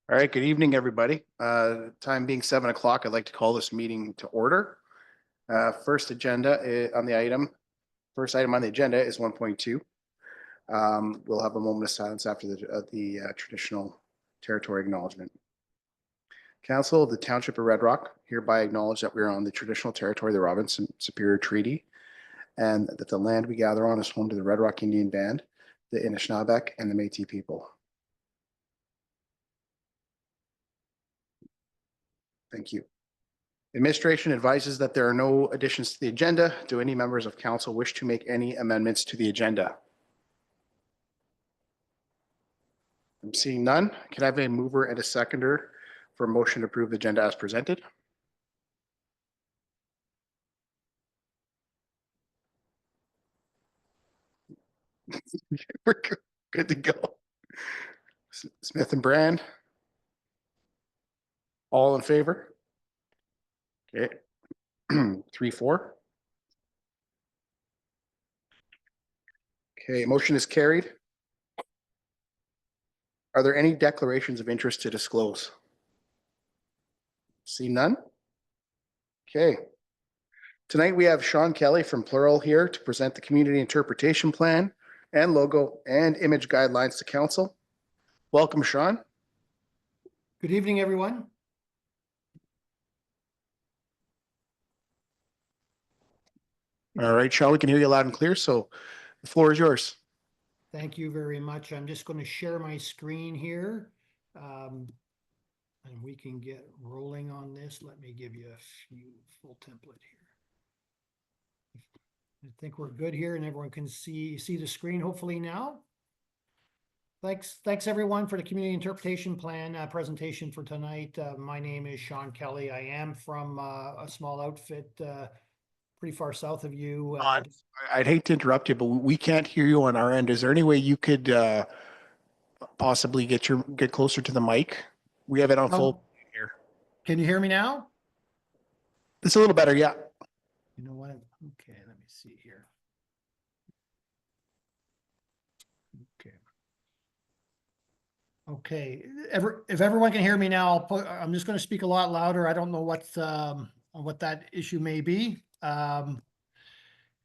All right, good evening, everybody. Time being 7 o'clock, I'd like to call this meeting to order. First item on the agenda is 1.2. We'll have a moment of silence after the traditional territory acknowledgement. Council of the Township of Red Rock hereby acknowledge that we are on the traditional territory of the Robinson Superior Treaty and that the land we gather on is home to the Red Rock Indian Band, the Anishinaabe, and the Métis people. Thank you. Administration advises that there are no additions to the agenda. Do any members of council wish to make any amendments to the agenda? I'm seeing none. Can I have a mover and a seconder for a motion to approve the agenda as presented? We're good to go. Smith and Brand. All in favor? Okay. 3-4. Okay, motion is carried. Are there any declarations of interest to disclose? See none? Okay. Tonight we have Sean Kelly from Plural here to present the community interpretation plan and logo and image guidelines to council. Welcome, Sean. Good evening, everyone. All right, Sean, we can hear you loud and clear, so the floor is yours. Thank you very much. I'm just going to share my screen here. And we can get rolling on this. Let me give you a few full template here. I think we're good here and everyone can see the screen hopefully now. Thanks everyone for the community interpretation plan presentation for tonight. My name is Sean Kelly. I am from a small outfit pretty far south of you. I'd hate to interrupt you, but we can't hear you on our end. Is there any way you could possibly get closer to the mic? We have it on full here. Can you hear me now? It's a little better, yeah. You know what? Okay, let me see here. Okay, if everyone can hear me now, I'm just going to speak a lot louder. I don't know what that issue may be.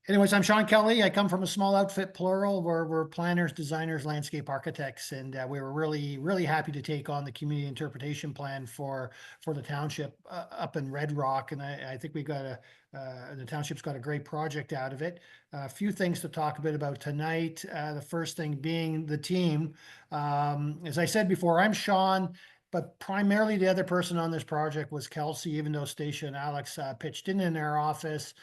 Anyways, I'm Sean Kelly. I come from a small outfit, Plural, where we're planners, designers, landscape architects, and we were really happy to take on the community interpretation plan for the township up in Red Rock, and I think we got the township's got a great project out of it. A few things to talk a bit about tonight. The first thing being the team. As I said before, I'm Sean. But primarily the other person on this project was Kelsey, even though Stacia and Alex pitched in their office.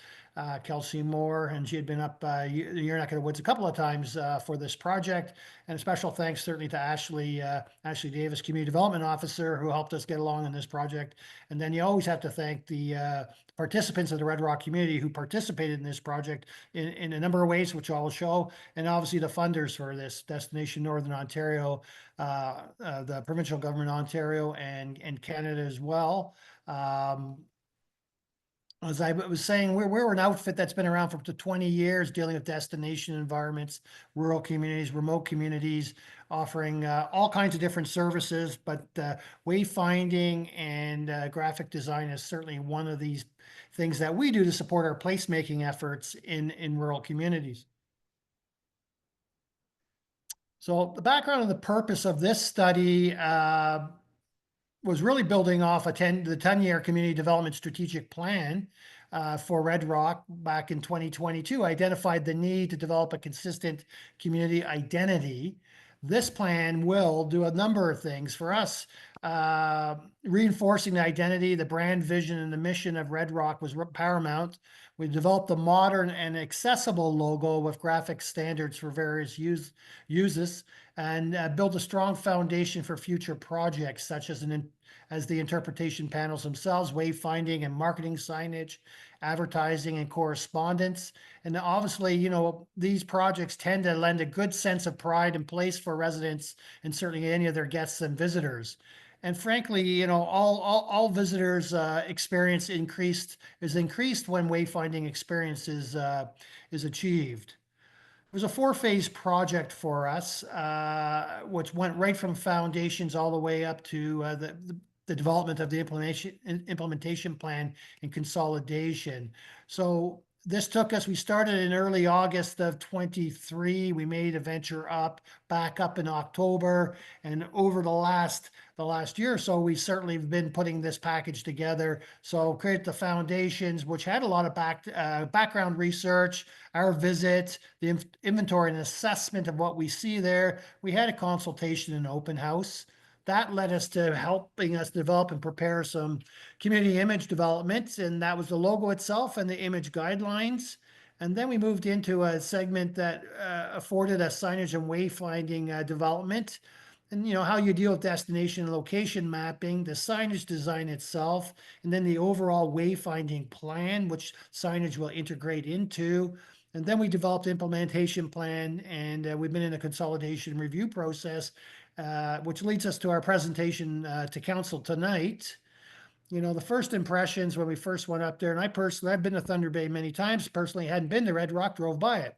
Kelsey Moore, and she had been up your neck of the woods a couple of times for this project. And a special thanks certainly to Ashley Davis, Community Development Officer, who helped us get along in this project. And then you always have to thank the participants of the Red Rock community who participated in this project in a number of ways, which I will show. And obviously the funders for this, Destination Northern Ontario, the provincial government Ontario and Canada as well. As I was saying, we're an outfit that's been around for up to 20 years, dealing with destination environments, rural communities, remote communities, offering all kinds of different services. But wayfinding and graphic design is certainly one of these things that we do to support our placemaking efforts in rural communities. So the background and the purpose of this study was really building off the 10-year community development strategic plan for Red Rock back in 2022, identified the need to develop a consistent community identity. This plan will do a number of things for us. Reinforcing the identity, the brand vision, and the mission of Red Rock was paramount. We developed a modern and accessible logo with graphic standards for various uses, and build a strong foundation for future projects such as the interpretation panels themselves, wayfinding and marketing signage, advertising and correspondence. And obviously, you know, these projects tend to lend a good sense of pride and place for residents and certainly any of their guests and visitors. And frankly, you know, all visitors' experience is increased when wayfinding experience is achieved. It was a four-phase project for us, which went right from foundations all the way up to the development of the implementation plan and consolidation. So this took us, we started in early August of 23. We made a venture up, back up in October. And over the last year or so, we certainly have been putting this package together. So create the foundations, which had a lot of background research, our visit, the inventory and assessment of what we see there. We had a consultation and open house. That led us to helping us develop and prepare some community image developments, and that was the logo itself and the image guidelines. And then we moved into a segment that afforded us signage and wayfinding development. And how you deal with destination and location mapping, the signage design itself, and then the overall wayfinding plan, which signage will integrate into. And then we developed implementation plan, and we've been in a consolidation review process, which leads us to our presentation to council tonight. The first impressions when we first went up there, and I've been to Thunder Bay many times, personally hadn't been to Red Rock, drove by it.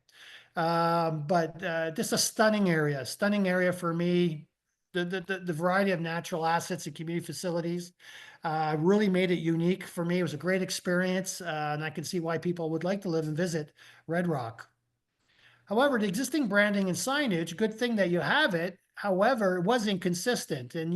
But just a stunning area for me. The variety of natural assets and community facilities really made it unique for me. It was a great experience, and I can see why people would like to live and visit Red Rock. However, the existing branding and signage, good thing that you have it. However, it was inconsistent, and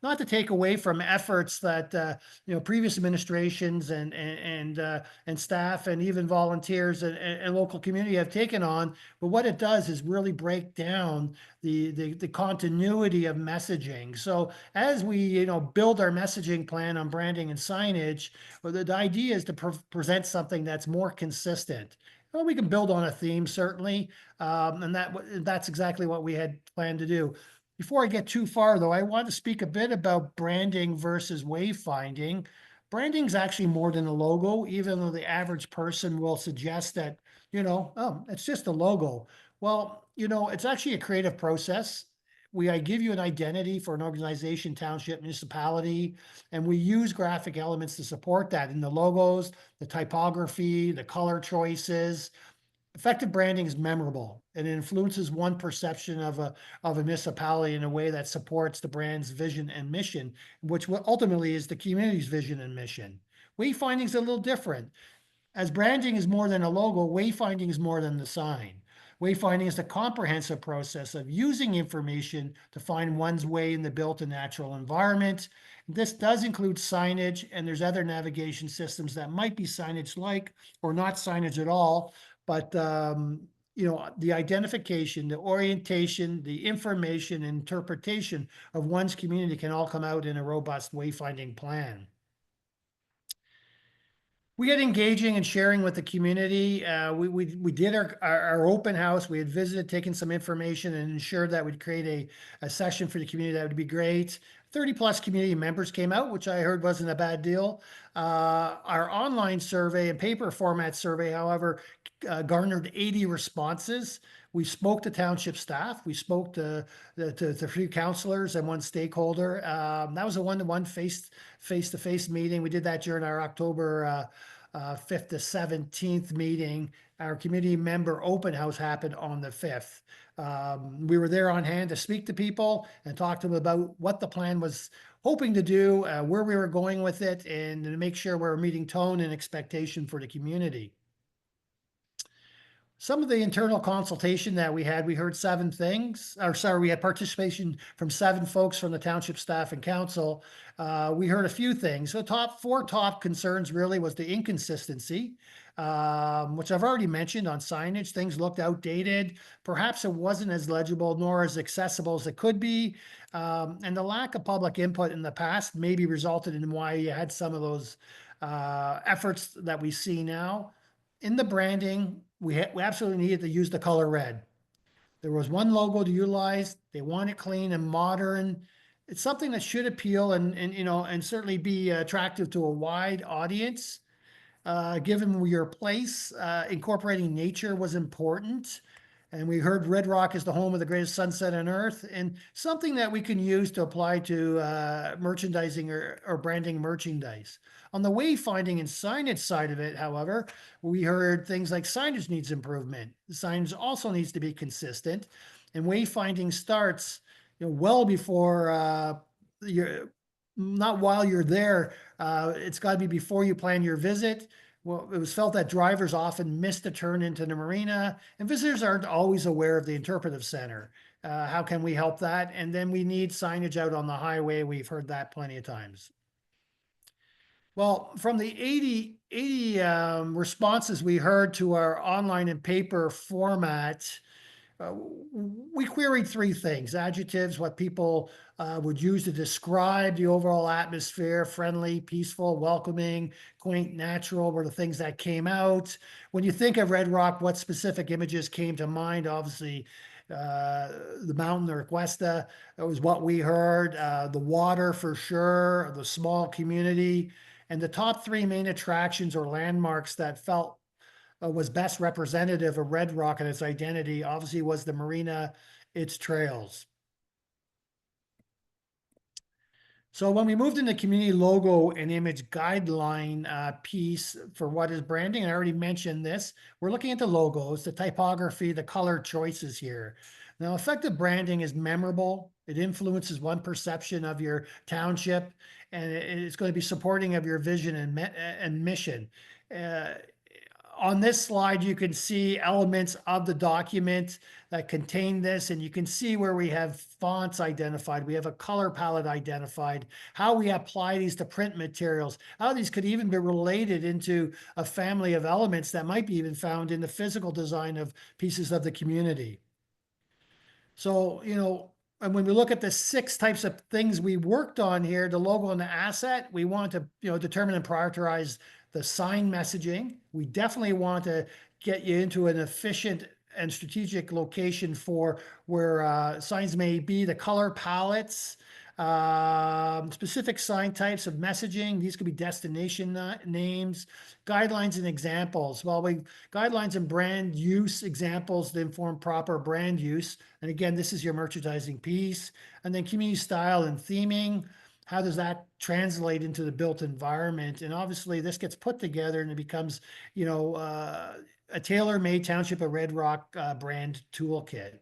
not to take away from efforts that previous administrations and staff and even volunteers and local community have taken on. But what it does is really break down the continuity of messaging. So as we build our messaging plan on branding and signage, well, the idea is to present something that's more consistent. Well, we can build on a theme, certainly, and that's exactly what we had planned to do. Before I get too far, though, I want to speak a bit about branding versus wayfinding. Branding is actually more than a logo, even though the average person will suggest that, oh, it's just a logo. Well, it's actually a creative process. I give you an identity for an organization, township, municipality, and we use graphic elements to support that in the logos, the typography, the color choices. Effective branding is memorable. It influences one perception of a municipality in a way that supports the brand's vision and mission, which ultimately is the community's vision and mission. Wayfinding is a little different. As branding is more than a logo, wayfinding is more than the sign. Wayfinding is the comprehensive process of using information to find one's way in the built and natural environment. This does include signage, and there's other navigation systems that might be signage-like or not signage at all. But the identification, the orientation, the information, and interpretation of one's community can all come out in a robust wayfinding plan. We get engaging and sharing with the community. We did our open house. We had visited, taken some information, and ensured that we'd create a session for the community that would be great. 30 plus community members came out, which I heard wasn't a bad deal. Our online survey and paper format survey, however, garnered 80 responses. We spoke to township staff. We spoke to a few counselors and one stakeholder. That was a one-to-one face-to-face meeting. We did that during our October 5th to 17th meeting. Our community member open house happened on the 5th. We were there on hand to speak to people and talk to them about what the plan was hoping to do, where we were going with it, and to make sure we're meeting tone and expectation for the community. Some of the internal consultation that we had, we heard seven things, we had participation from 7 folks from the township staff and council. We heard a few things. The four top concerns really was the inconsistency, which I've already mentioned on signage. Things looked outdated. Perhaps it wasn't as legible nor as accessible as it could be. And the lack of public input in the past maybe resulted in why you had some of those efforts that we see now. In the branding, we absolutely needed to use the color red. There was one logo to utilize. They want it clean and modern. It's something that should appeal and certainly be attractive to a wide audience. Given your place, incorporating nature was important. And we heard Red Rock is the home of the greatest sunset on earth, and something that we can use to apply to merchandising or branding merchandise. On the wayfinding and signage side of it, however, we heard things like signage needs improvement. The signage also needs to be consistent, and wayfinding starts, well before you're not while you're there. It's got to be before you plan your visit. Well, it was felt that drivers often miss the turn into the marina, and visitors aren't always aware of the interpretive center. How can we help that? And then we need signage out on the highway. We've heard that plenty of times. Well, from the 80 responses we heard to our online and paper format, uh, we queried three things: adjectives, what people would use to describe the overall atmosphere: friendly, peaceful, welcoming, quaint, natural were the things that came out. When you think of Red Rock, what specific images came to mind? Obviously, the mountain, the Requesta, that was what we heard. The water for sure, the small community. And the top three main attractions or landmarks that felt was best representative of Red Rock and its identity obviously was the marina, its trails. So when we moved into community logo and image guideline piece for what is branding, and I already mentioned this, we're looking at the logos, the typography, the color choices here. Now, effective branding is memorable. It influences one perception of your township, and it's going to be supporting of your vision and mission. Uh, on this slide, you can see elements of the document that contain this, and you can see where we have fonts identified. We have a color palette identified, how we apply these to print materials, how these could even be related into a family of elements that might be even found in the physical design of pieces of the community. So, and when we look at the 6 types of things we worked on here, the logo and the asset, we want to, determine and prioritize the sign messaging. We definitely want to get you into an efficient and strategic location for where signs may be, the color palettes, specific sign types of messaging. These could be destination names, guidelines and examples. Well, guidelines and brand use examples to inform proper brand use. And again, this is your merchandising piece. And then community style and theming. How does that translate into the built environment? And obviously this gets put together and it becomes, a tailor-made Township of Red Rock brand toolkit.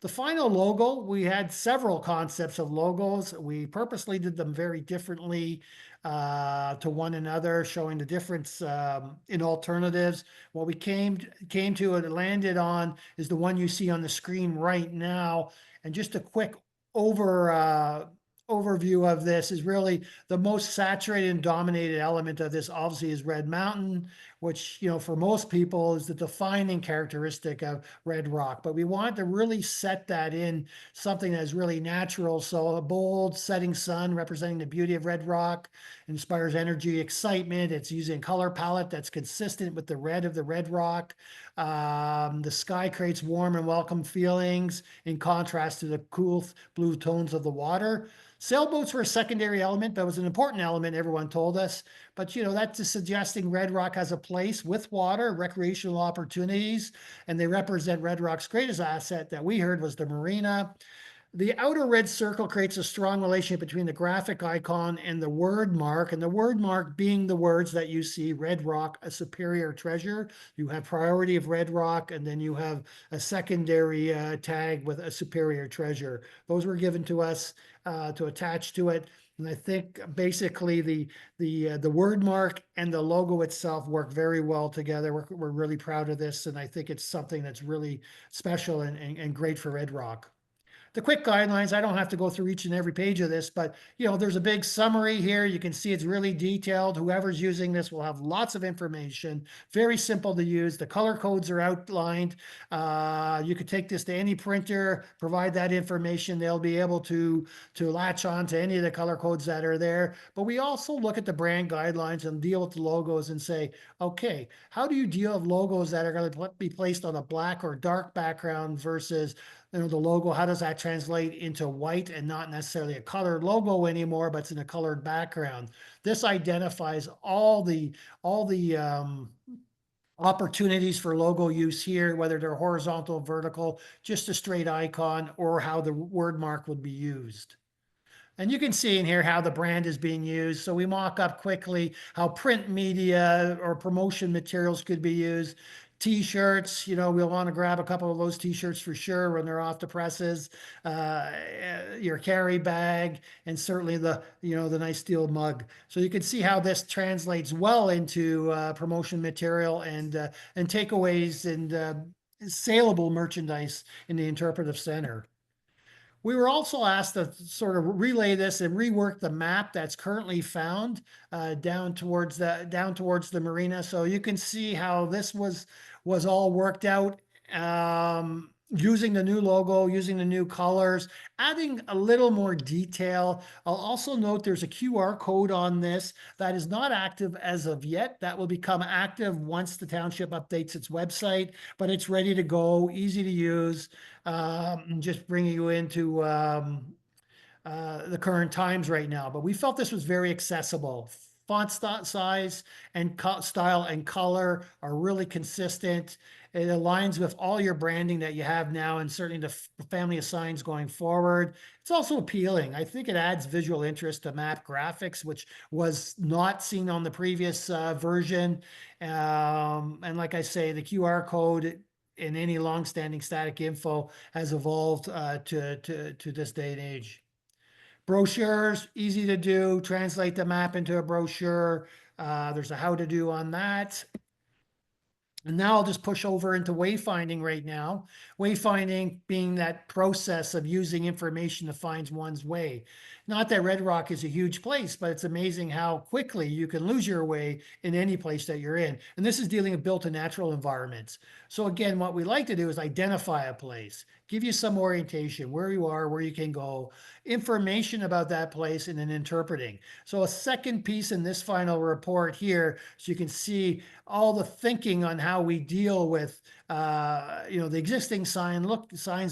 The final logo, we had several concepts of logos. We purposely did them very differently to one another, showing the difference in alternatives. What we came to and landed on is the one you see on the screen right now. And just a quick overview of this is really the most saturated and dominated element of this obviously is Red Mountain, which, for most people is the defining characteristic of Red Rock. But we want to really set that in something that is really natural. So a bold setting sun representing the beauty of Red Rock inspires energy, excitement. It's using a color palette that's consistent with the red of the Red Rock. The sky creates warm and welcome feelings in contrast to the cool blue tones of the water. Sailboats were a secondary element, but it was an important element, everyone told us. But, that's just suggesting Red Rock has a place with water, recreational opportunities, and they represent Red Rock's greatest asset that we heard was the marina. The outer red circle creates a strong relationship between the graphic icon and the word mark, and the word mark being the words that you see: Red Rock, a superior treasure. You have priority of Red Rock, and then you have a secondary tag with a superior treasure. Those were given to us to attach to it. And I think basically the word mark and the logo itself work very well together. We're really proud of this, and I think it's something that's really special and great for Red Rock. The quick guidelines, I don't have to go through each and every page of this, but there's a big summary here. You can see it's really detailed. Whoever's using this will have lots of information, very simple to use. The color codes are outlined. You could take this to any printer, provide that information. They'll be able to latch on to any of the color codes that are there. But we also look at the brand guidelines and deal with the logos and say, okay, how do you deal with logos that are going to be placed on a black or dark background versus the logo? How does that translate into white and not necessarily a colored logo anymore, but it's in a colored background? This identifies all the opportunities for logo use here, whether they're horizontal, vertical, just a straight icon, or how the word mark would be used. And you can see in here how the brand is being used. So we mock up quickly how print media or promotion materials could be used. T-shirts, we'll want to grab a couple of those T-shirts for sure when they're off the presses. Your carry bag, and certainly the nice steel mug. So you can see how this translates well into promotion material and takeaways and saleable merchandise in the interpretive center. We were also asked to sort of relay this and rework the map that's currently found down towards the marina. So you can see how this was all worked out, using the new logo, using the new colors, adding a little more detail. I'll also note there's a QR code on this that is not active as of yet. That will become active once the township updates its website, but it's ready to go, easy to use. Just bringing you into the current times right now. But we felt this was very accessible. Font size and style and color are really consistent. It aligns with all your branding that you have now, and certainly the family of signs going forward. It's also appealing. I think it adds visual interest to map graphics, which was not seen on the previous version. And like I say, the QR code in any long-standing static info has evolved to this day and age. Brochures, easy to do. Translate the map into a brochure. There's a how to do on that. And now I'll just push over into wayfinding right now. Wayfinding being that process of using information to find one's way. Not that Red Rock is a huge place, but it's amazing how quickly you can lose your way in any place that you're in. And this is dealing with built and natural environments. So again, what we like to do is identify a place, give you some orientation, where you are, where you can go, information about that place, and then interpreting. So a second piece in this final report here, so you can see all the thinking on how we deal with the existing signs,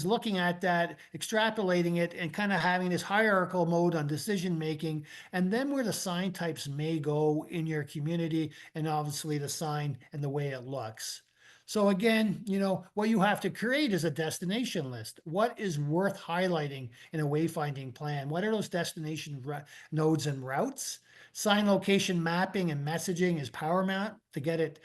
looking at that, extrapolating it, and kind of having this hierarchical mode on decision making, and then where the sign types may go in your community, and obviously the sign and the way it looks. So again, what you have to create is a destination list. What is worth highlighting in a wayfinding plan? What are those destination nodes and routes? Sign location mapping and messaging is paramount to get it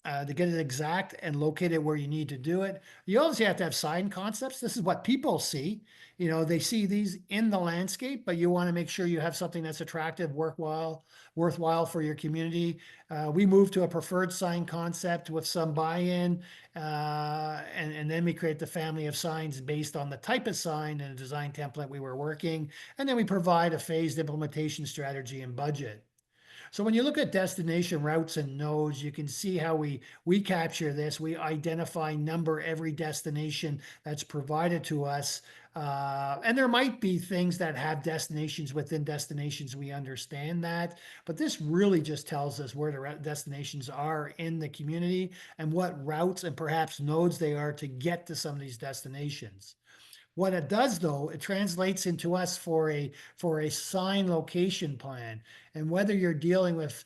exact and locate it where you need to do it. You obviously have to have sign concepts. This is what people see. They see these in the landscape, but you want to make sure you have something that's attractive, worthwhile for your community. We moved to a preferred sign concept with some buy-in, and then we create the family of signs based on the type of sign and the design template we were working. And then we provide a phased implementation strategy and budget. So when you look at destination routes and nodes, you can see how we capture this. We identify, number every destination that's provided to us. And there might be things that have destinations within destinations. We understand that. But this really just tells us where the destinations are in the community and what routes and perhaps nodes they are to get to some of these destinations. What it does, though, it translates into us for a sign location plan. And whether you're dealing with,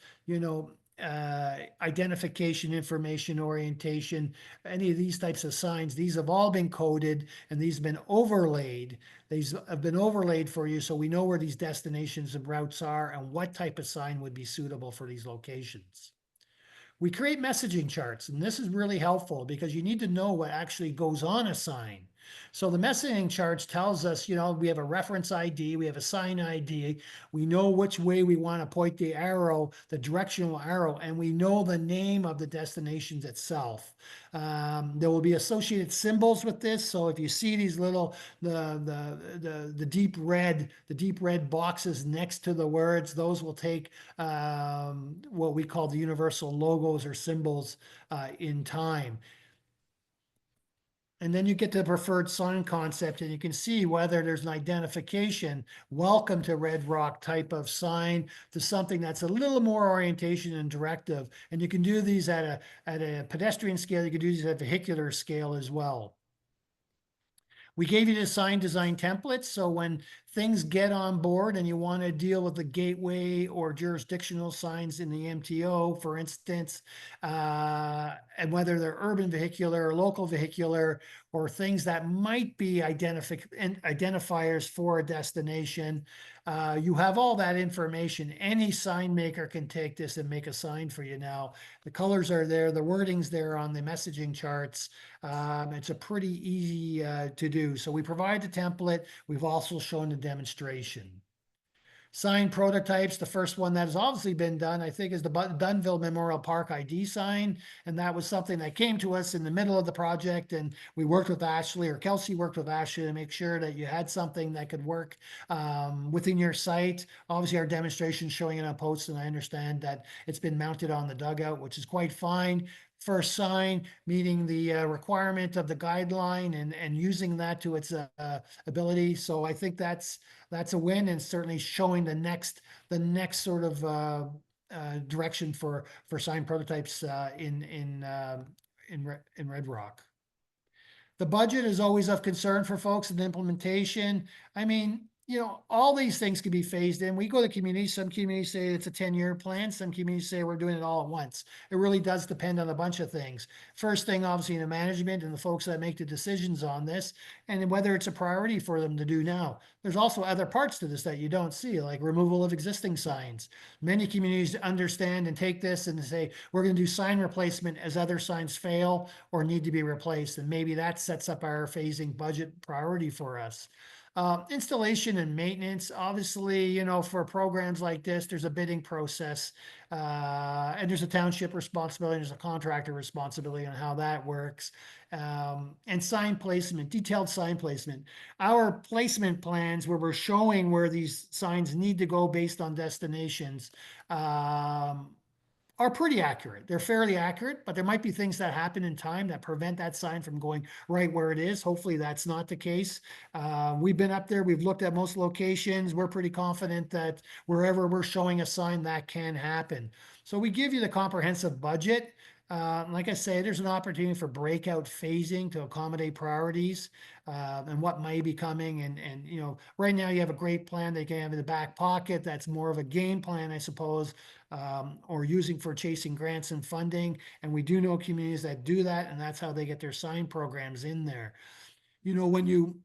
identification, information, orientation, any of these types of signs, these have all been coded and these have been overlaid. These have been overlaid for you, so we know where these destinations and routes are and what type of sign would be suitable for these locations. We create messaging charts, and this is really helpful because you need to know what actually goes on a sign. So the messaging charts tells us, we have a reference ID, we have a sign ID, we know which way we want to point the arrow, the directional arrow, and we know the name of the destinations itself. There will be associated symbols with this. So if you see these little the deep red boxes next to the words, those will take what we call the universal logos or symbols in time. And then you get to the preferred sign concept, and you can see whether there's an identification, welcome to Red Rock type of sign, to something that's a little more orientation and directive. And you can do these at a pedestrian scale. You can do these at a vehicular scale as well. We gave you the sign design templates. So when things get on board and you want to deal with the gateway or jurisdictional signs in the MTO, for instance, and whether they're urban vehicular or local vehicular, or things that might be identifiers for a destination, you have all that information. Any sign maker can take this and make a sign for you now. The colors are there, the wording's there on the messaging charts. It's a pretty easy to do. So we provide the template. We've also shown the demonstration. Sign prototypes, the first one that has obviously been done, I think, is the Dunville Memorial Park ID sign. And that was something that came to us in the middle of the project. And we worked with Ashley, or Kelsey worked with Ashley, to make sure that you had something that could work within your site. Obviously, our demonstration showing it on posts, and I understand that it's been mounted on the dugout, which is quite fine. First sign, meeting the requirement of the guideline and using that to its ability. So I think that's a win, and certainly showing the next sort of direction for sign prototypes in Red Rock. The budget is always of concern for folks in the implementation. I mean, you know, all these things can be phased in. We go to communities. Some communities say it's a 10-year plan. Some communities say we're doing it all at once. It really does depend on a bunch of things. First thing, obviously, the management and the folks that make the decisions on this, and whether it's a priority for them to do now. There's also other parts to this that you don't see, like removal of existing signs. Many communities understand and take this and say, we're going to do sign replacement as other signs fail or need to be replaced. And maybe that sets up our phasing budget priority for us. Installation and maintenance, obviously, you know, for programs like this, there's a bidding process, and there's a township responsibility, there's a contractor responsibility on how that works. And sign placement, detailed sign placement. Our placement plans, where we're showing where these signs need to go based on destinations, are pretty accurate. They're fairly accurate, but there might be things that happen in time that prevent that sign from going right where it is. Hopefully that's not the case. We've been up there, we've looked at most locations. We're pretty confident that wherever we're showing a sign, that can happen. So we give you the comprehensive budget. Like I say, there's an opportunity for breakout phasing to accommodate priorities and what may be coming. And you know, right now you have a great plan they can have in the back pocket. That's more of a game plan, I suppose, or using for chasing grants and funding. And we do know communities that do that, and that's how they get their sign programs in there. You know, when you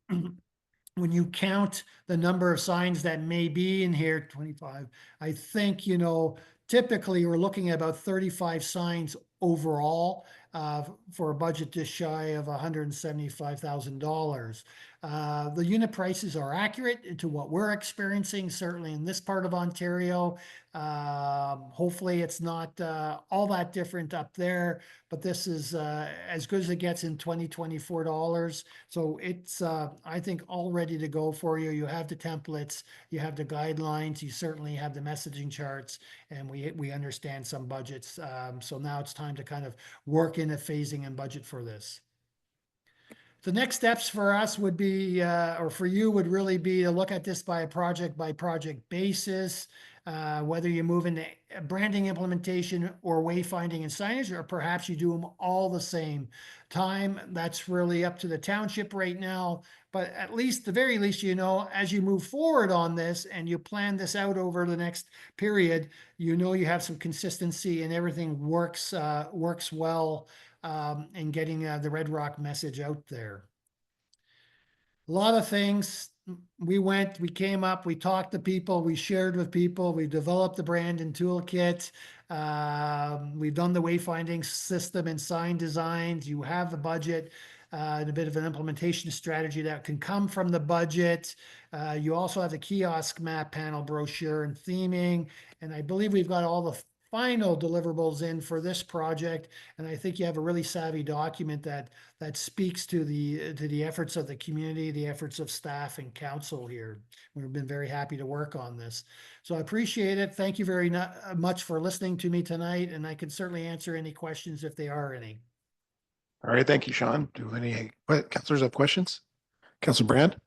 when you count the number of signs that may be in here, 25, I think, you know, typically we're looking at about 35 signs overall for a budget just shy of $175,000. The unit prices are accurate to what we're experiencing, certainly in this part of Ontario. Hopefully it's not all that different up there, but this is as good as it gets in 2024 dollars. So it's, I think, all ready to go for you. You have the templates, you have the guidelines, you certainly have the messaging charts, and we understand some budgets. So now it's time to kind of work in a phasing and budget for this. The next steps for us would be, or for you would really be to look at this by project basis, whether you move into branding implementation or wayfinding and signage, or perhaps you do them all the same time. That's really up to the township right now. But at least, the very least, you know, as you move forward on this and you plan this out over the next period, you know you have some consistency and everything works well in getting the Red Rock message out there. A lot of things. We came up, we talked to people, we shared with people, we developed the brand and toolkit. We've done the wayfinding system and sign designs. You have the budget and a bit of an implementation strategy that can come from the budget. You also have the kiosk map panel brochure and theming. And I believe we've got all the final deliverables in for this project, and I think you have a really savvy document that speaks to the efforts of the community, the efforts of staff and council here. We've been very happy to work on this. So I appreciate it. Thank you very much for listening to me tonight, and I can certainly answer any questions if there are any. All right, thank you, Sean. Do any councilors have questions? Councilor Brand?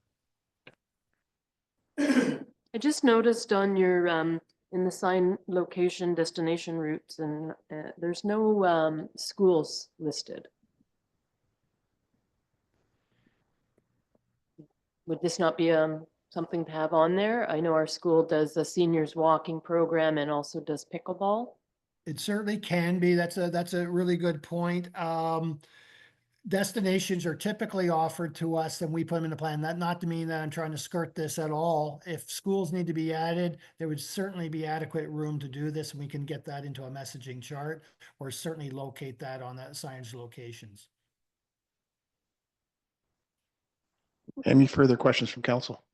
I just noticed on your in the sign location destination routes, and there's no schools listed. Would this not be a something to have on there? I know our school does a seniors walking program and also does pickleball. It certainly can be. That's a really good point. Destinations are typically offered to us and we put them in the plan. That not to mean that I'm trying to skirt this at all. If schools need to be added, there would certainly be adequate room to do this and we can get that into a messaging chart or certainly locate that on that signage locations. Any further questions from council?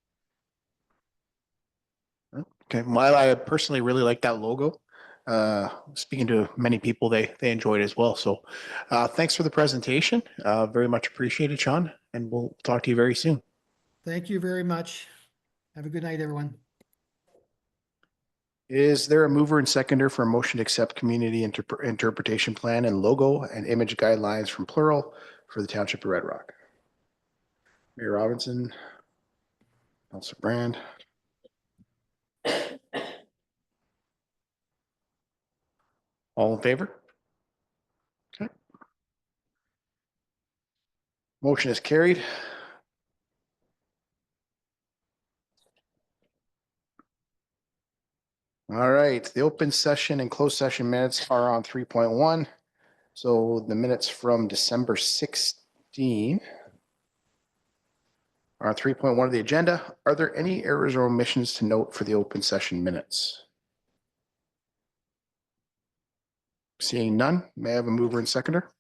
Okay, well, I personally really like that logo. Speaking to many people, they enjoyed it as well. So thanks for the presentation. Very much appreciated, Sean, and we'll talk to you very soon. Thank you very much. Have a good night, everyone. Is there a mover and seconder for a motion to accept community interpretation plan and logo and image guidelines from Plural for the Township of Red Rock? Mayor Robinson, Councilor Brand. All in favor? Okay. Motion is carried. All right, the open session and closed session minutes are on 3.1. So the minutes from December 16 are on 3.1 of the agenda. Are there any errors or omissions to note for the open session minutes? Seeing none, may I have a mover and seconder?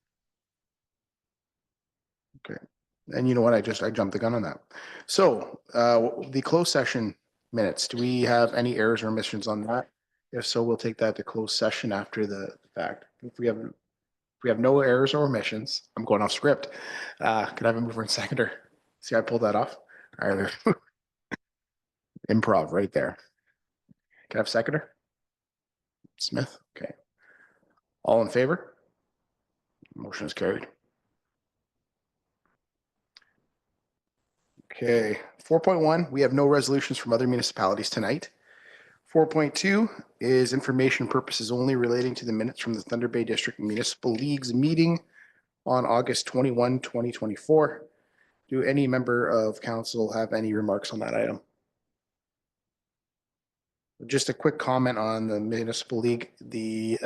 Okay, and you know what, I jumped the gun on that. So the closed session minutes, do we have any errors or omissions on that? If so, we'll take that to closed session after the fact. If we have no errors or omissions, I'm going off script. Could I have a mover and seconder? See, I pulled that off. All right. Improv right there. Can I have a seconder? Smith. Okay. All in favor? Motion is carried. Okay. 4.1, we have no resolutions from other municipalities tonight. 4.2 is information purposes only relating to the minutes from the Thunder Bay District Municipal League's meeting on August 21, 2024. Do any member of council have any remarks on that item? Just a quick comment on the Municipal League. The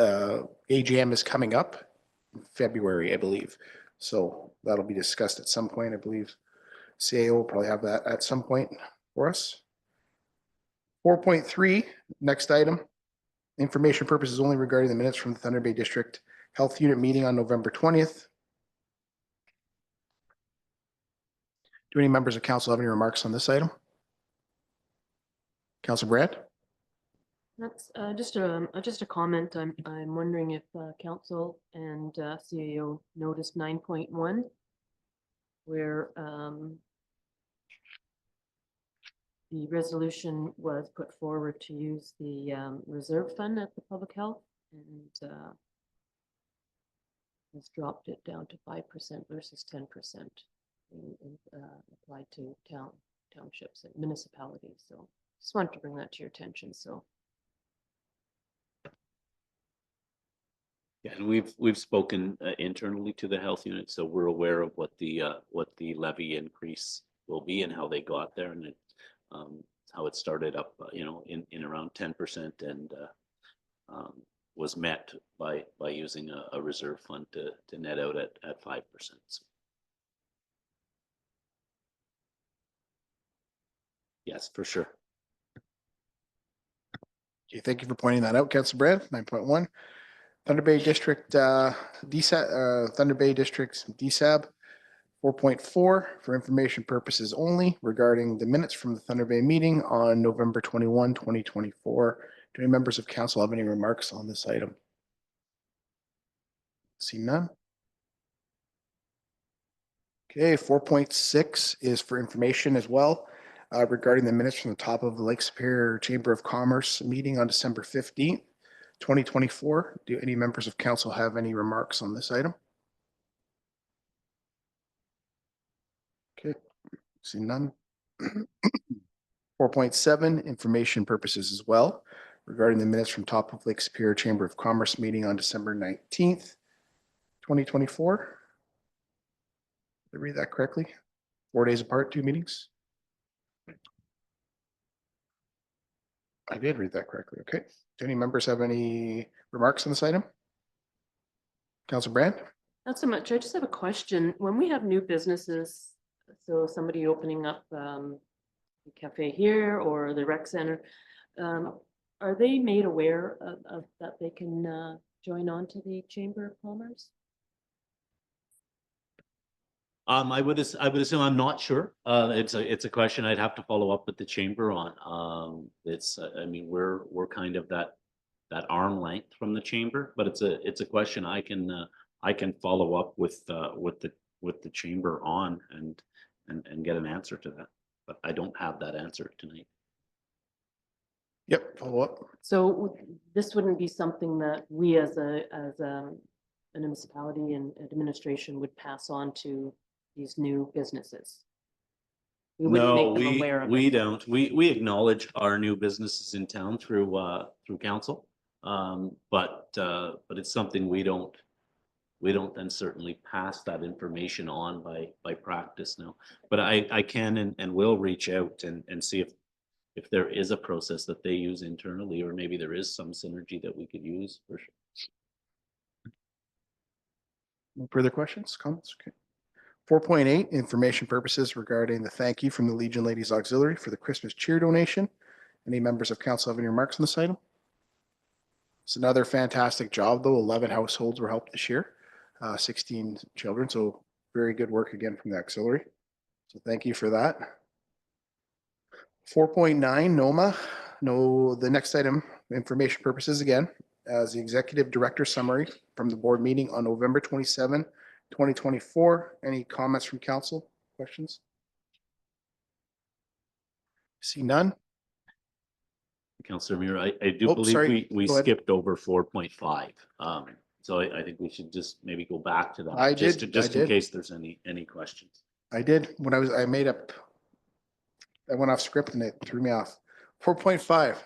AGM is coming up in February, I believe. So that'll be discussed at some point, I believe. CAO will probably have that at some point for us. 4.3, next item. Information purposes only regarding the minutes from the Thunder Bay District Health Unit meeting on November 20th. Do any members of council have any remarks on this item? Councilor Brandt? That's just a comment. I'm wondering if council and CAO noticed 9.1, where the resolution was put forward to use the reserve fund at the public health and has dropped it down to 5% versus 10% applied to townships and municipalities. So just wanted to bring that to your attention. So. Yeah, and we've spoken internally to the health unit, so we're aware of what the levy increase will be and how they got there, and how it started up, in around 10% and was met by using a reserve fund to net out at 5%. So, yes, for sure. Okay, thank you for pointing that out, Councilor Brand. 9.1. Thunder Bay District DSAB, Thunder Bay District's DSAB 4.4 for information purposes only regarding the minutes from the Thunder Bay meeting on November 21, 2024. Do any members of council have any remarks on this item? See none. Okay, 4.6 is for information as well regarding the minutes from the top of the Lake Superior Chamber of Commerce meeting on December 15th. 2024. Do any members of council have any remarks on this item? Okay, see none. 4.7, information purposes as well, regarding the minutes from top of Lake Superior Chamber of Commerce meeting on December 19th, 2024. Did I read that correctly? 4 days apart, 2 meetings. I did read that correctly. Okay. Do any members have any remarks on this item? Councilor Brand? Not so much. I just have a question. When we have new businesses, so somebody opening up a cafe here or the rec center, are they made aware of that they can join on to the Chamber of Commerce? I would assume, I'm not sure. It's a question I'd have to follow up with the chamber on. I mean, we're kind of that arm length from the chamber, but it's a question I can follow up with the chamber on and get an answer to that. But I don't have that answer tonight. Yep, follow up. So this wouldn't be something that we as a municipality and administration would pass on to these new businesses? We wouldn't make them aware of we it. don't. We acknowledge our new businesses in town through council. But it's something we don't then certainly pass that information on by practice now. But I can and will reach out and see if there is a process that they use internally, or maybe there is some synergy that we could use for sure. No further questions, comments? Okay. 4.8, information purposes regarding the thank you from the Legion Ladies Auxiliary for the Christmas cheer donation. Any members of council have any remarks on this item? It's another fantastic job, though. 11 households were helped this year, 16 children. So very good work again from the auxiliary. So thank you for that. 4.9, NOMA. No, the next item, information purposes again, as the executive director summary from the board meeting on November 27, 2024. Any comments from council? Questions? See none. Councillor Muir, I do Oh, believe sorry. we Go ahead. skipped over 4.5. So I think we should just maybe go back to that. I just did, just I in did. case there's any questions. I did when I went off script and it threw me off. 4.5.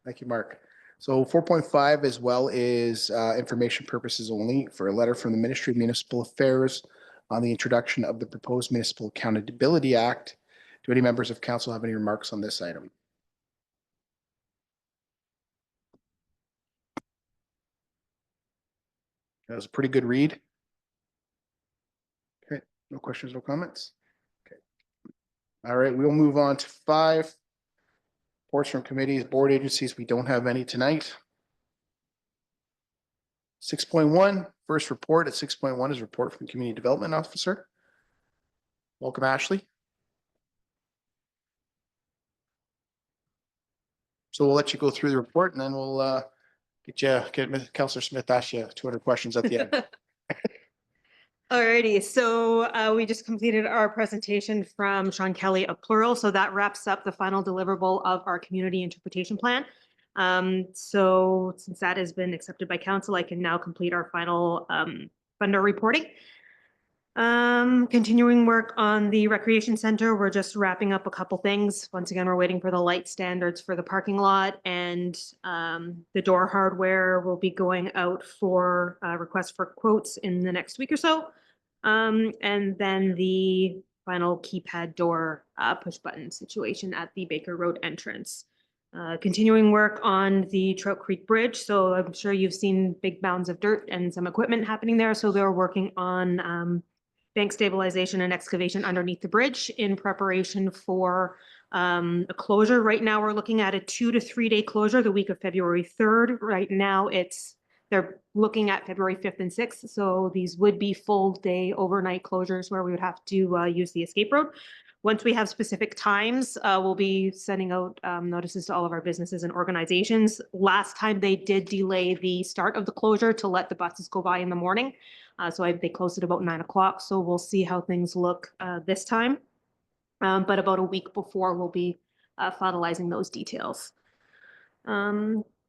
Thank you, Mark. So 4.5 as well is information purposes only for a letter from the Ministry of Municipal Affairs on the introduction of the proposed Municipal Accountability Act. Do any members of council have any remarks on this item? That was a pretty good read. Okay, no questions, no comments. Okay. All right, we'll move on to 5. Reports from committees, board agencies. We don't have any tonight. 6.1, first report at 6.1 is report from Community Development Officer. Welcome, Ashley. So we'll let you go through the report and then we'll get Councillor Smith ask you 200 questions at the end. Alrighty, so we just completed our presentation from Sean Kelly of Plural. So that wraps up the final deliverable of our community interpretation plan. So since that has been accepted by council, I can now complete our final funder reporting. Continuing work on the recreation center. We're just wrapping up a couple things. Once again, we're waiting for the light standards for the parking lot, and the door hardware will be going out for requests for quotes in the next week or so. And then the final keypad door push button situation at the Baker Road entrance. Continuing work on the Trout Creek Bridge. So I'm sure you've seen big mounds of dirt and some equipment happening there. So they're working on bank stabilization and excavation underneath the bridge in preparation for a closure. Right now, we're looking at a 2 to 3 day closure the week of February 3rd. Right now, they're looking at February 5th and 6th. So these would be full day overnight closures where we would have to use the escape road. Once we have specific times, we'll be sending out notices to all of our businesses and organizations. Last time they did delay the start of the closure to let the buses go by in the morning. They closed at about 9 o'clock. So we'll see how things look this time. But about a week before, we'll be finalizing those details.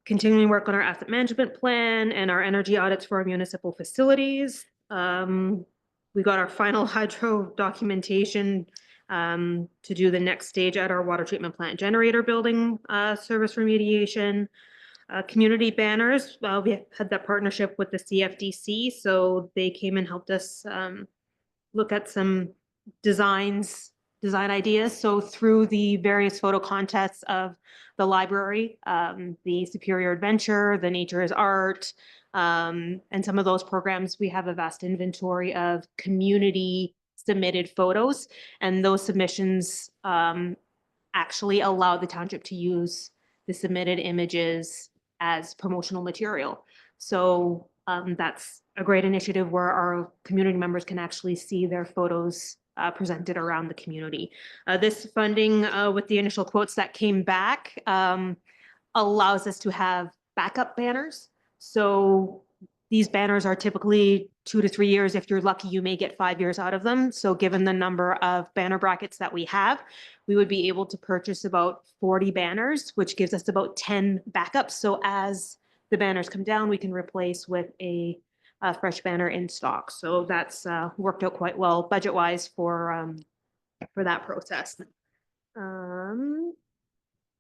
Continuing work on our asset management plan and our energy audits for our municipal facilities. We got our final hydro documentation to do the next stage at our water treatment plant generator building service remediation. Community banners, we had that partnership with the CFDC, so they came and helped us look at some designs design ideas. So through the various photo contests of the library, the Superior Adventure, the Nature is Art, and some of those programs, we have a vast inventory of community submitted photos. And those submissions actually allow the township to use the submitted images as promotional material. So that's a great initiative where our community members can actually see their photos presented around the community. This funding with the initial quotes that came back allows us to have backup banners. So these banners are typically 2 to 3 years. If you're lucky, you may get 5 years out of them. So given the number of banner brackets that we have, we would be able to purchase about 40 banners, which gives us about 10 backups. So as the banners come down, we can replace with a fresh banner in stock. So that's worked out quite well budget-wise for that process.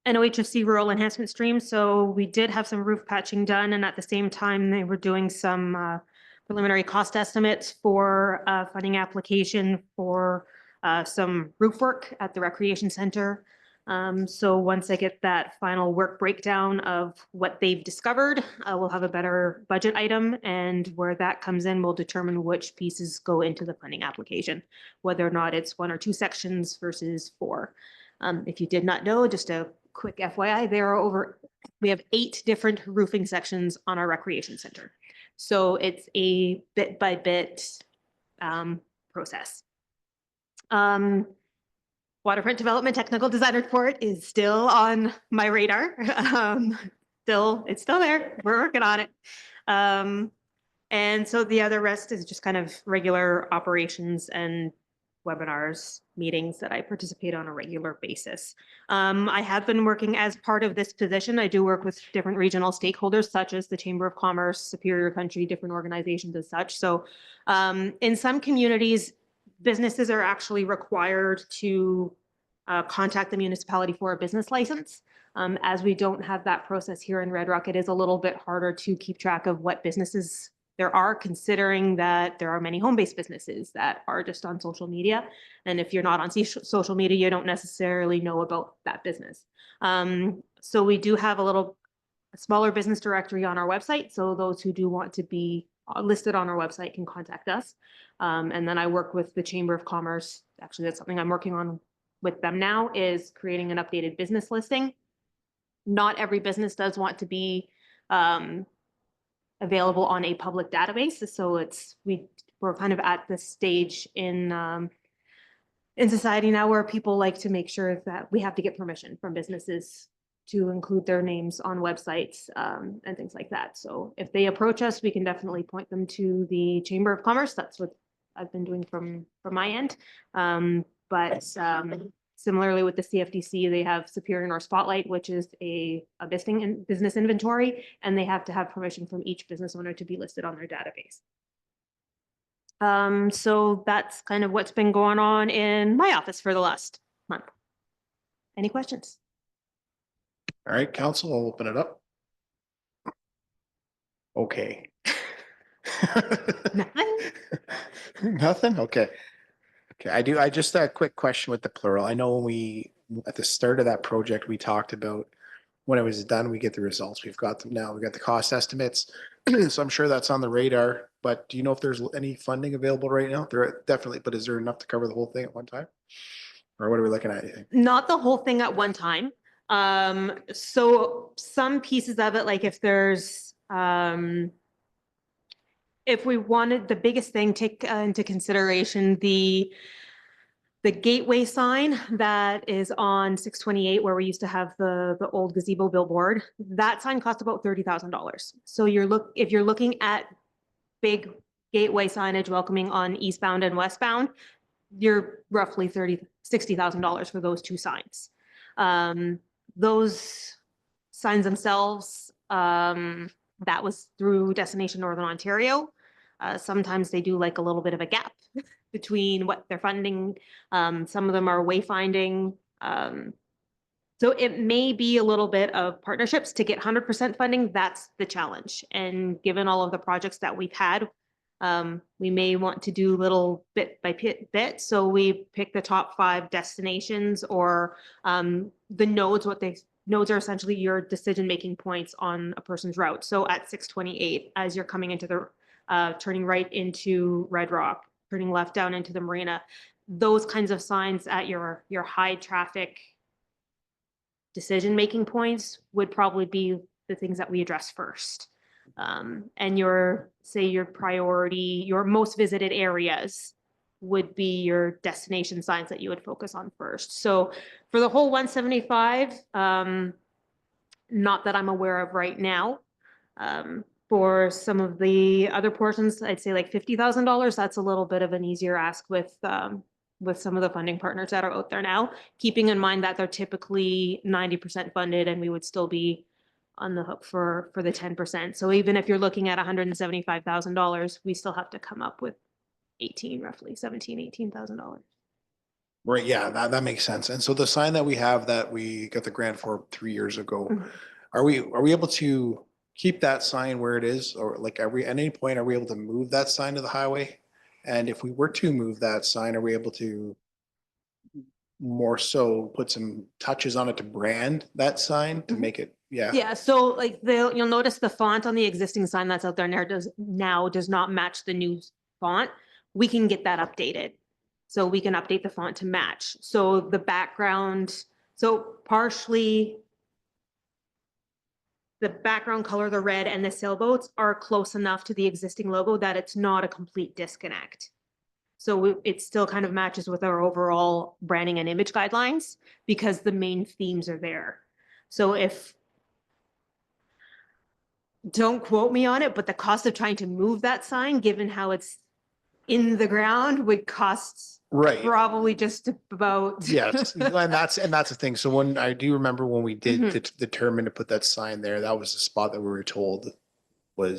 NOHFC rural enhancement stream. So we did have some roof patching done, and at the same time, they were doing some preliminary cost estimates for funding application for some roof work at the recreation center. So once I get that final work breakdown of what they've discovered, we'll have a better budget item, and where that comes in, we'll determine which pieces go into the funding application, whether or not it's 1 or 2 sections versus 4. If you did not know, just a quick FYI, we have 8 different roofing sections on our recreation center. So it's a bit by bit process. Waterfront Development Technical Design Report is still on my radar. It's still there. We're working on it. And so the other rest is just kind of regular operations and webinars, meetings that I participate on a regular basis. I have been working as part of this position. I do work with different regional stakeholders, such as the Chamber of Commerce, Superior Country, different organizations as such. So in some communities, businesses are actually required to contact the municipality for a business license. As we don't have that process here in Red Rock, it is a little bit harder to keep track of what businesses there are, considering that there are many home-based businesses that are just on social media. And if you're not on social media, you don't necessarily know about that business. So we do have a smaller business directory on our website. So those who do want to be listed on our website can contact us. And then I work with the Chamber of Commerce. Actually, that's something I'm working on with them now, is creating an updated business listing. Not every business does want to be available on a public database. So we're kind of at this stage in society now where people like to make sure that we have to get permission from businesses to include their names on websites and things like that. So if they approach us, we can definitely point them to the Chamber of Commerce. That's what I've been doing from my end. But similarly with the CFDC, they have Superior North Spotlight, which is a business inventory, and they have to have permission from each business owner to be listed on their database. So that's kind of what's been going on in my office for the last month. Any questions? All right, council, I'll open it up. Okay. Nothing? Nothing? Okay. Okay, I just a quick question with the plural. I know when at the start of that project, we talked about when it was done, we get the results. We've got them now. We got the cost estimates. So I'm sure that's on the radar, but do you know if there's any funding available right now? There definitely, but is there enough to cover the whole thing at one time? Or what are we looking at, you think? Not the whole thing at one time. So some pieces of it, like if there's, if we wanted, the biggest thing, take into consideration the gateway sign that is on 628, where we used to have the old gazebo billboard. That sign cost about $30,000. So if you're looking at big gateway signage welcoming on eastbound and westbound, you're roughly $60,000 for those 2 signs. Those signs themselves, that was through Destination Northern Ontario. Sometimes they do like a little bit of a gap between what they're funding. Some of them are wayfinding. So it may be a little bit of partnerships to get 100% funding. That's the challenge. And given all of the projects that we've had, We may want to do little bit by bit. So we pick the top 5 destinations or the nodes. Nodes are essentially your decision-making points on a person's route. So at 628, as you're coming into the, turning right into Red Rock, turning left down into the marina, those kinds of signs at your high traffic decision-making points would probably be the things that we address first. And your priority, your most visited areas would be your destination signs that you would focus on first. So for the whole 175, not that I'm aware of right now. For some of the other portions, I'd say like $50,000. That's a little bit of an easier ask with some of the funding partners that are out there now, keeping in mind that they're typically 90% funded and we would still be on the hook for the 10%. So even if you're looking at $175,000, we still have to come up with roughly $18,000. Right, yeah, that makes sense. And so the sign that we have that we got the grant for 3 years ago, Mhm. are we able to keep that sign where it is? Or like, at any point, are we able to move that sign to the highway? And if we were to move that sign, are we able to more so put some touches on it to brand that sign to Mhm. make it, yeah? Yeah, so like you'll notice the font on the existing sign that's out there now does not match the new font. We can get that updated. So we can update the font to match. So the background, so partially the background color, the red and the sailboats are close enough to the existing logo that it's not a complete disconnect. So it still kind of matches with our overall branding and image guidelines because the main themes are there. So don't quote me on it, but the cost of trying to move that sign, given how it's in the ground, would cost Right. probably just about. Yes, and that's the thing. So when I do remember when we did Mhm. determine to put that sign there, that was the spot that we were told we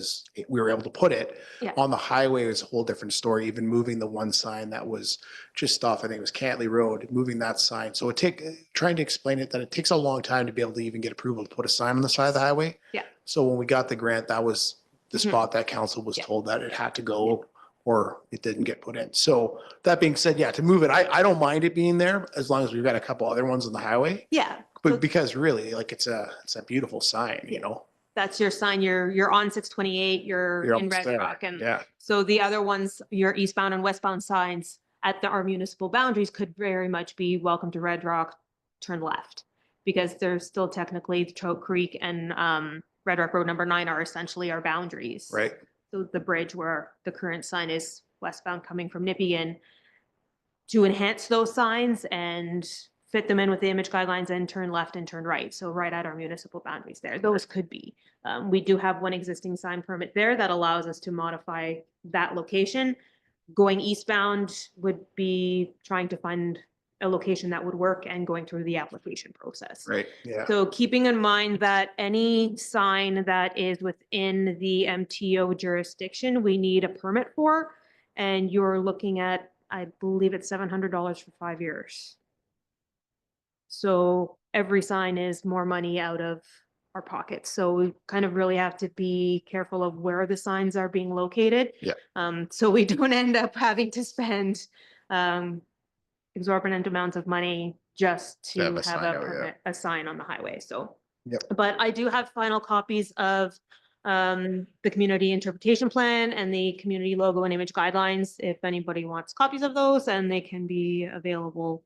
were able to put it. Yeah. On the highway is a whole different story. Even moving the one sign that was just off, I think it was Cantley Road, moving that sign. So trying to explain it that it takes a long time to be able to even get approval to put a sign on the side of the highway. Yeah. So when we got the grant, that was the Mhm. spot that council was Yeah. told that it had to go or it didn't get put in. So that being said, yeah, to move it, I don't mind it being there as long as we've got a couple other ones on the highway. Yeah. But So because really, like it's a beautiful sign, you know. that's your sign. You're on 628, you're in almost Red there. Rock. And Yeah. so the other ones, your eastbound and westbound signs at our municipal boundaries could very much be welcome to Red Rock, turn left. Because there's still technically Trout Creek and Red Rock Road number 9 are essentially our boundaries. Right. So the bridge where the current sign is westbound coming from Nipigon, to enhance those signs and fit them in with the image guidelines and turn left and turn right. So right at our municipal boundaries there, those could be. We do have one existing sign permit there that allows us to modify that location. Going eastbound would be trying to find a location that would work and going through the application process. Right. Yeah. So keeping in mind that any sign that is within the MTO jurisdiction, we need a permit for, and you're looking at, I believe it's $700 for 5 years. So every sign is more money out of our pockets. So we kind of really have to be careful of where the signs are being located. Yeah. So we don't end up having to spend exorbitant amounts of money just to have a have sign a out, yeah. permit, a sign on the highway. So, Yep. but I do have final copies of the community interpretation plan and the community logo and image guidelines. If anybody wants copies of those, and they can be available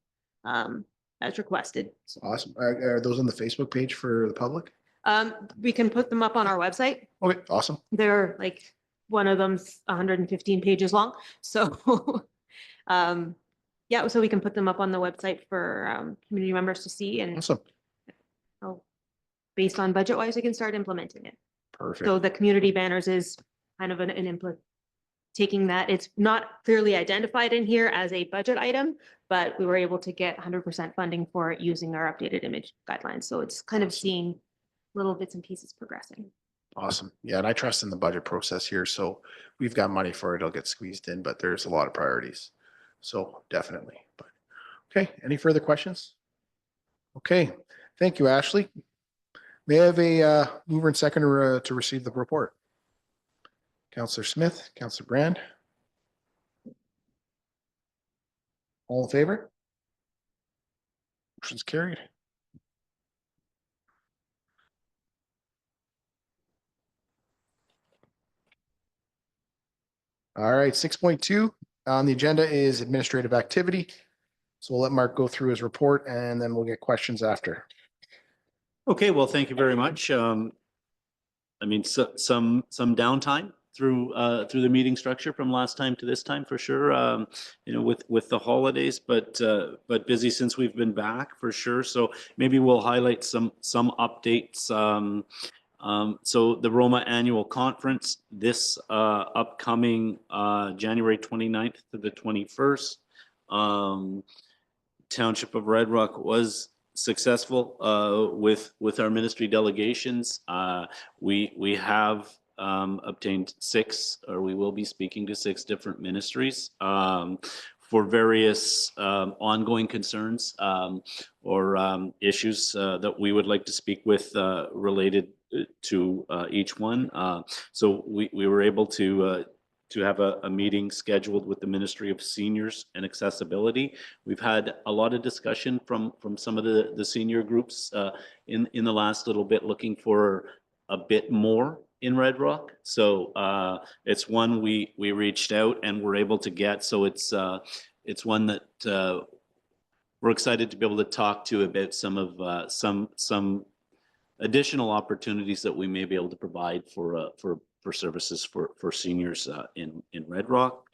as requested. So, Awesome. Are those on the Facebook page for the public? we can put them up on our website. Okay, awesome. They're like, one of them's 115 pages long. So, yeah, so we can put them up on the website for community members to see, and Awesome. based on budget wise, we can start implementing it. Perfect. So the community banners is kind of taking that. It's not clearly identified in here as a budget item, but we were able to get 100% funding for it using our updated image guidelines. So it's kind of Awesome. seeing little bits and pieces progressing. Awesome. Yeah, and I trust in the budget process here. So we've got money for it. It'll get squeezed in, but there's a lot of priorities. So definitely. But okay, any further questions? Okay, thank you, Ashley. May I have a mover and seconder to receive the report? Counselor Smith, Counselor Brand. All in favor? Motion's carried. All right, 6.2 on the agenda is administrative activity. So we'll let Mark go through his report and then we'll get questions after. Okay, well, thank you very much. I mean, some downtime through the meeting structure from last time to this time for sure. You know, with the holidays, but busy since we've been back for sure. So maybe we'll highlight some updates. So the Roma Annual Conference this upcoming January 29th to the 21st. Township of Red Rock was successful with our ministry delegations. We have obtained 6, or we will be speaking to 6 different ministries for various ongoing concerns or issues that we would like to speak with related to each one. So we were able to have a meeting scheduled with the Ministry of Seniors and Accessibility. We've had a lot of discussion from some of the senior groups in the last little bit, looking for a bit more in Red Rock. So it's one we reached out and were able to get. So it's one that we're excited to be able to talk to about some additional opportunities that we may be able to provide for services for seniors in Red Rock.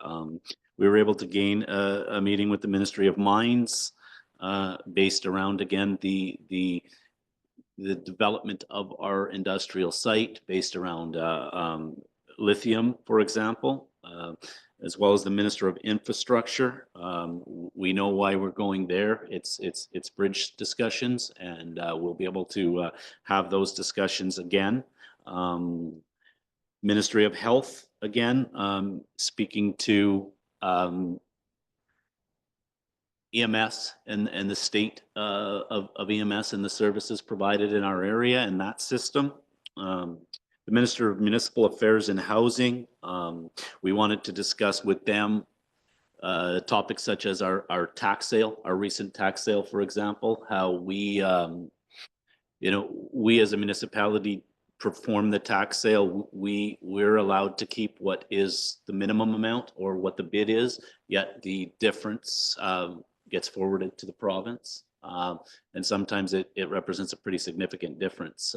We were able to gain a meeting with the Ministry of Mines based around, again, the development of our industrial site based around lithium, for example, as well as the Minister of Infrastructure. We know why we're going there. It's bridge discussions, and we'll be able to have those discussions again. Ministry of Health, again, speaking to EMS and the state of EMS and the services provided in our area and that system. The Minister of Municipal Affairs and Housing, we wanted to discuss with them topics such as our tax sale, our recent tax sale, for example, how we as a municipality perform the tax sale. We're allowed to keep what is the minimum amount or what the bid is, yet the difference gets forwarded to the province. And sometimes it represents a pretty significant difference.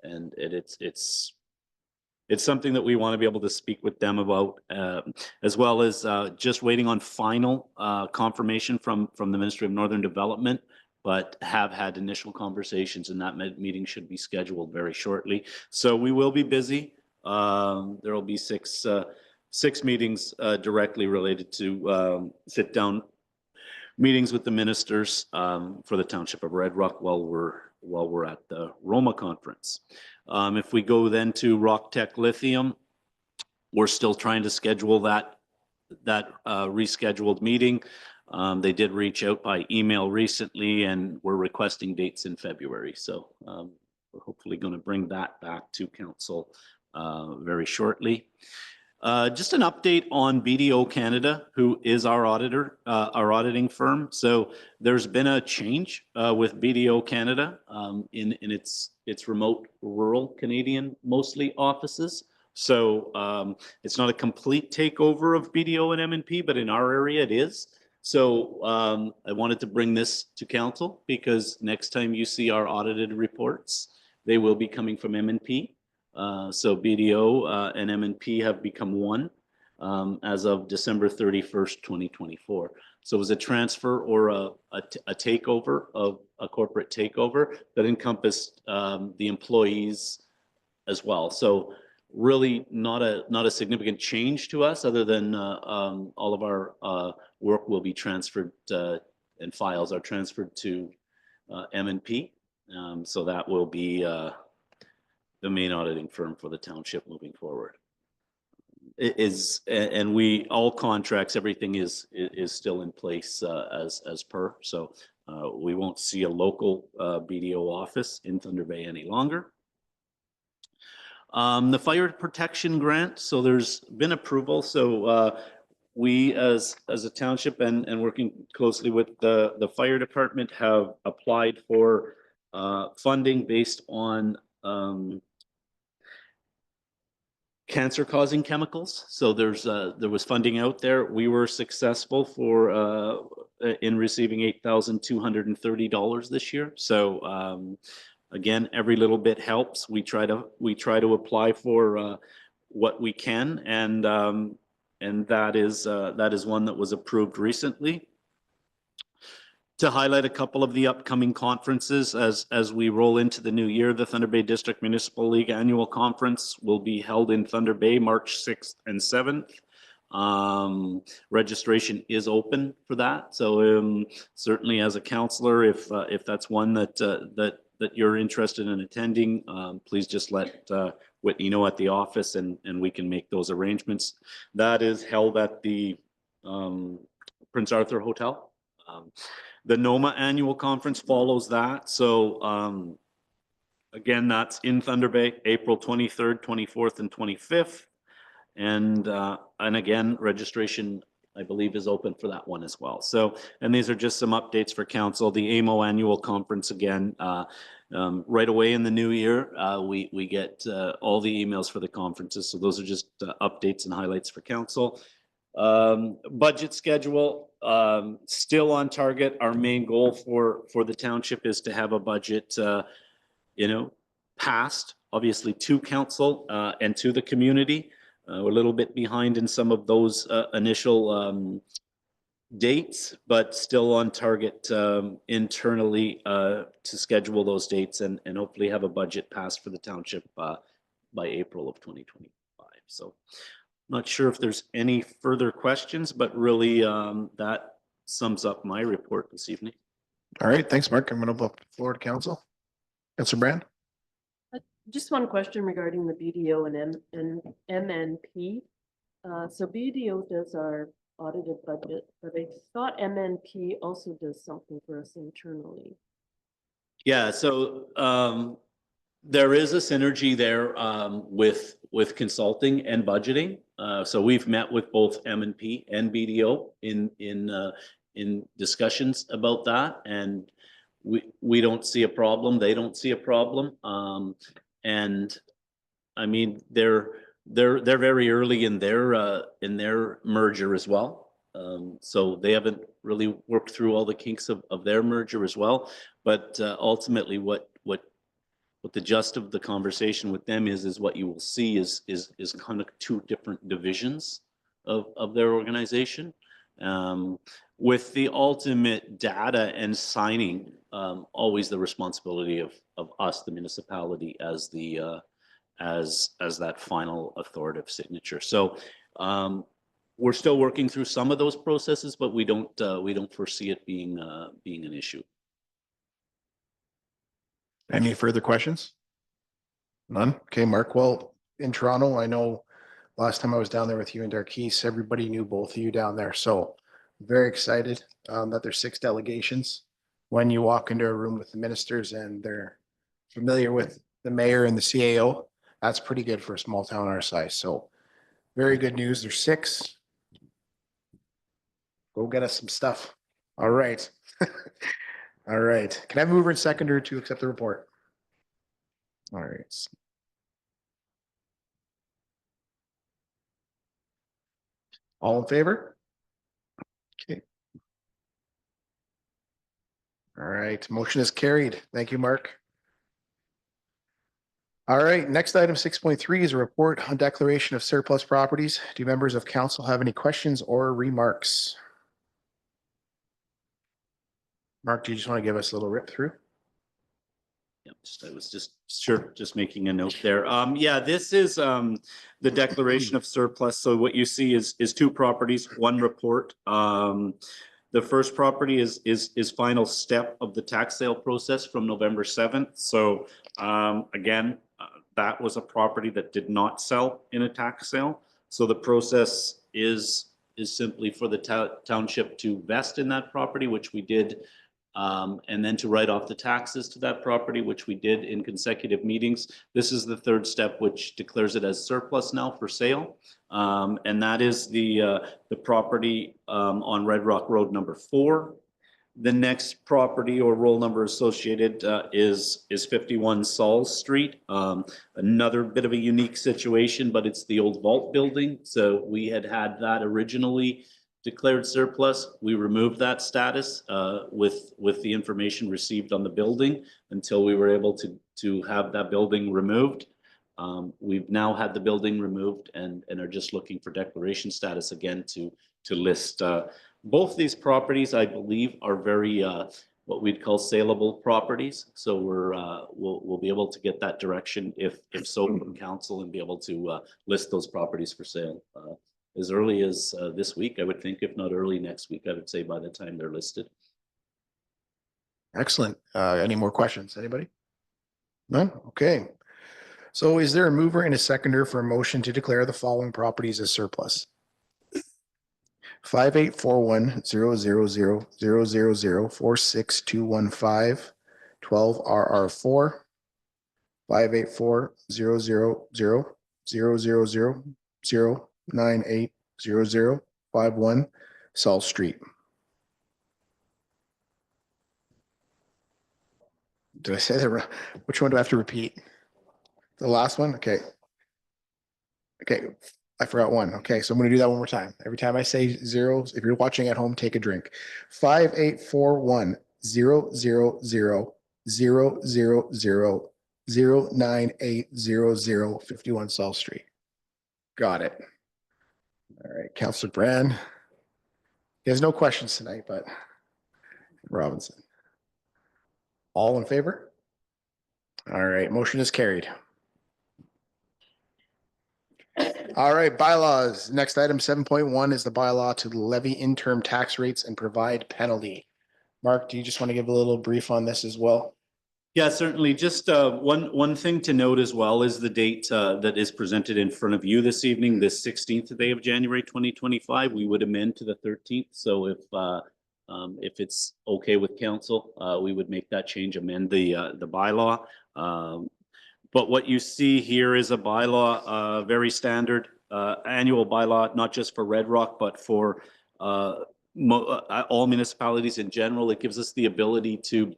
And it's something that we want to be able to speak with them about, as well as just waiting on final confirmation from the Ministry of Northern Development, but have had initial conversations, and that meeting should be scheduled very shortly. So we will be busy. There will be six meetings directly related to sit-down meetings with the ministers for the Township of Red Rock while we're at the Roma conference. If we go then to Rock Tech Lithium, we're still trying to schedule that rescheduled meeting. They did reach out by email recently, and we're requesting dates in February. So we're hopefully going to bring that back to council very shortly. Just an update on BDO Canada, who is our auditor, our auditing firm. So there's been a change with BDO Canada in its remote rural Canadian mostly offices. So it's not a complete takeover of BDO and M&P, but in our area it is. So I wanted to bring this to council because next time you see our audited reports, they will be coming from M&P. So BDO and M&P have become one as of December 31st, 2024. So it was a transfer or a takeover of a corporate takeover that encompassed the employees as well. So really not a significant change to us, other than all of our work will be transferred and files are transferred to M&P. So that will be the main auditing firm for the township moving forward. All contracts, everything is still in place as per. So we won't see a local BDO office in Thunder Bay any longer. The fire protection grant, so there's been approval, so we as a township and working closely with the fire department have applied for funding based on cancer causing chemicals. So there was funding out there. We were successful in receiving $8,230 this year. So again, every little bit helps. We try to apply for what we can, and that is one that was approved recently. To highlight a couple of the upcoming conferences as we roll into the new year, the Thunder Bay District Municipal League Annual Conference will be held in Thunder Bay, March 6th and 7th. Registration is open for that, so certainly as a counselor, if that's one that you're interested in attending, please just let Whitney know at the office, and we can make those arrangements. That is held at the Prince Arthur Hotel. The NOMA Annual Conference follows that. So again, that's in Thunder Bay, April 23rd, 24th, and 25th. And again, registration, I believe, is open for that one as well. So, and these are just some updates for council. The AMO Annual Conference, again, right away in the new year, we get all the emails for the conferences. So those are just updates and highlights for council. Budget schedule, still on target. Our main goal for the township is to have a budget, passed, obviously, to council and to the community. We're a little bit behind in some of those initial dates, but still on target internally to schedule those dates and hopefully have a budget passed for the township by April of 2025. So not sure if there's any further questions, but really that sums up my report this evening. All right, thanks, Mark. I'm going to open up the floor to council. Councilor Brand? Just one question regarding the BDO and MNP. So BDO does our audited budget, but I thought MNP also does something for us internally. Yeah, so there is a synergy there with consulting and budgeting. So we've met with both MNP and BDO in discussions about that, and we don't see a problem. They don't see a problem. And I mean, they're very early in their merger as well. So they haven't really worked through all the kinks of their merger as well. But ultimately, what the gist of the conversation with them is what you will see is kind of two different divisions of their organization. With the ultimate data and signing, always the responsibility of us, the municipality, as the as that final authoritative signature. So we're still working through some of those processes, but we don't foresee it being an issue. Any further questions? None? Okay, Mark. Well, in Toronto, I know last time I was down there with you and Darkis, everybody knew both of you down there. So very excited that there's 6 delegations. When you walk into a room with the ministers and they're familiar with the mayor and the CAO, that's pretty good for a small town our size. So very good news. There's 6. Go get us some stuff. All right. All right. Can I have a mover and seconder to accept the report? All right. All in favor? Okay. All right. Motion is carried. Thank you, Mark. All right. Next item 6.3 is a report on declaration of surplus properties. Do members of council have any questions or remarks? Mark, do you just want to give us a little rip through? Yeah, I was just making a note there. Yeah, this is the declaration of surplus. So what you see is 2 properties, 1 report. The first property is final step of the tax sale process from November 7th. So again, that was a property that did not sell in a tax sale. So the process is simply for the township to vest in that property, which we did and then to write off the taxes to that property, which we did in consecutive meetings. This is the third step, which declares it as surplus now for sale. And that is the property on Red Rock Road number 4. The next property or roll number associated is 51 Sauls Street. Another bit of a unique situation, but it's the old vault building. So we had that originally declared surplus. We removed that status with the information received on the building until we were able to have that building removed. We've now had the building removed and are just looking for declaration status again to list. Both these properties, I believe, are very what we'd call saleable properties. So we'll be able to get that direction if so from council and be able to list those properties for sale as early as this week, I would think, if not early next week, I would say by the time they're listed. Excellent. Any more questions? Anybody? None? Okay. So is there a mover and a seconder for a motion to declare the following properties as surplus? 5841000000462115 12RR4 58400000980051 Saul Street. Did I say that right? Which one do I have to repeat? The last one? Okay. Okay. I forgot one. Okay. So I'm going to do that one more time. Every time I say zeros, if you're watching at home, take a drink. 5841000000980051 Saul Street. Got it. All right. Councillor Brand. There's no questions tonight, but Robinson. All in favor? All right. Motion is carried. All right, bylaws. Next item 7.1 is the bylaw to levy interim tax rates and provide penalty. Mark, do you just want to give a little brief on this as well? Yeah, certainly. Just one thing to note as well is the date that is presented in front of you this evening, this 16th day of January 2025. We would amend to the 13th. So if it's okay with council, we would make that change, amend the bylaw. But what you see here is a bylaw, very standard annual bylaw, not just for Red Rock, but for all municipalities in general. It gives us the ability to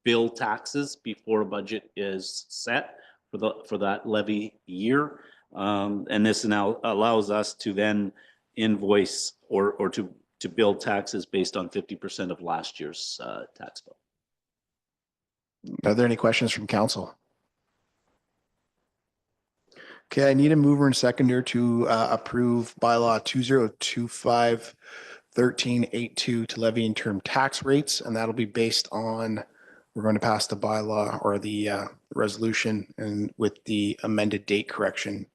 bill taxes before a budget is set for that levy year. And this now allows us to then invoice or to bill taxes based on 50% of last year's tax bill. Are there any questions from council? Okay, I need a mover and seconder to approve bylaw 2025-1382 to levy interim tax rates, and that'll be based on, we're going to pass the bylaw or the resolution and with the amended date correction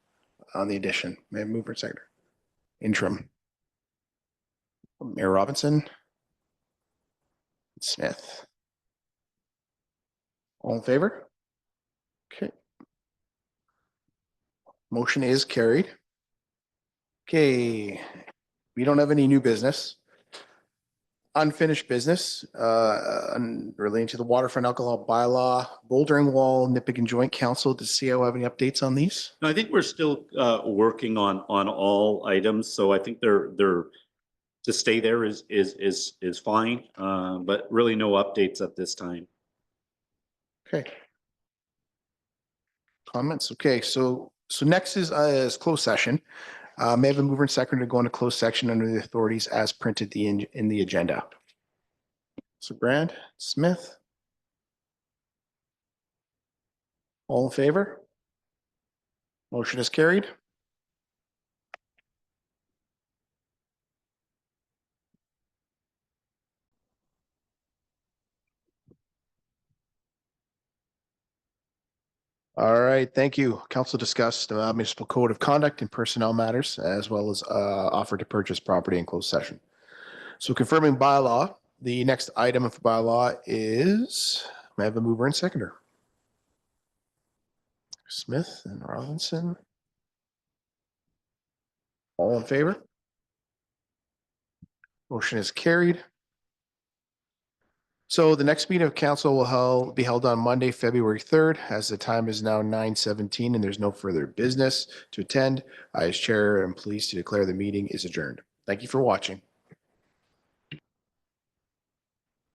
on the addition. May I have mover and seconder? Interim. Mayor Robinson. Smith. All in favor? Okay. Motion is carried. Okay, we don't have any new business. Unfinished business relating to the waterfront alcohol bylaw, bouldering wall, Nippigan Joint Council. Does CEO have any updates on these? I think we're still working on all items, so I think they're to stay there is fine, but really no updates at this time. Okay. Comments? Okay, so next is closed session. May I have a mover and seconder to go into closed section under the authorities as printed in the agenda. So Brand, Smith. All in favor? Motion is carried. All right, thank you. Council discussed municipal code of conduct and personnel matters, as well as offer to purchase property in closed session. So confirming bylaw, the next item of bylaw is, may I have a mover and seconder? Smith and Robinson. All in favor? Motion is carried. So the next meeting of council will be held on Monday, February 3rd, as the time is now 9:17 and there's no further business to attend. I, as chair, am pleased to declare the meeting is adjourned. Thank you for watching.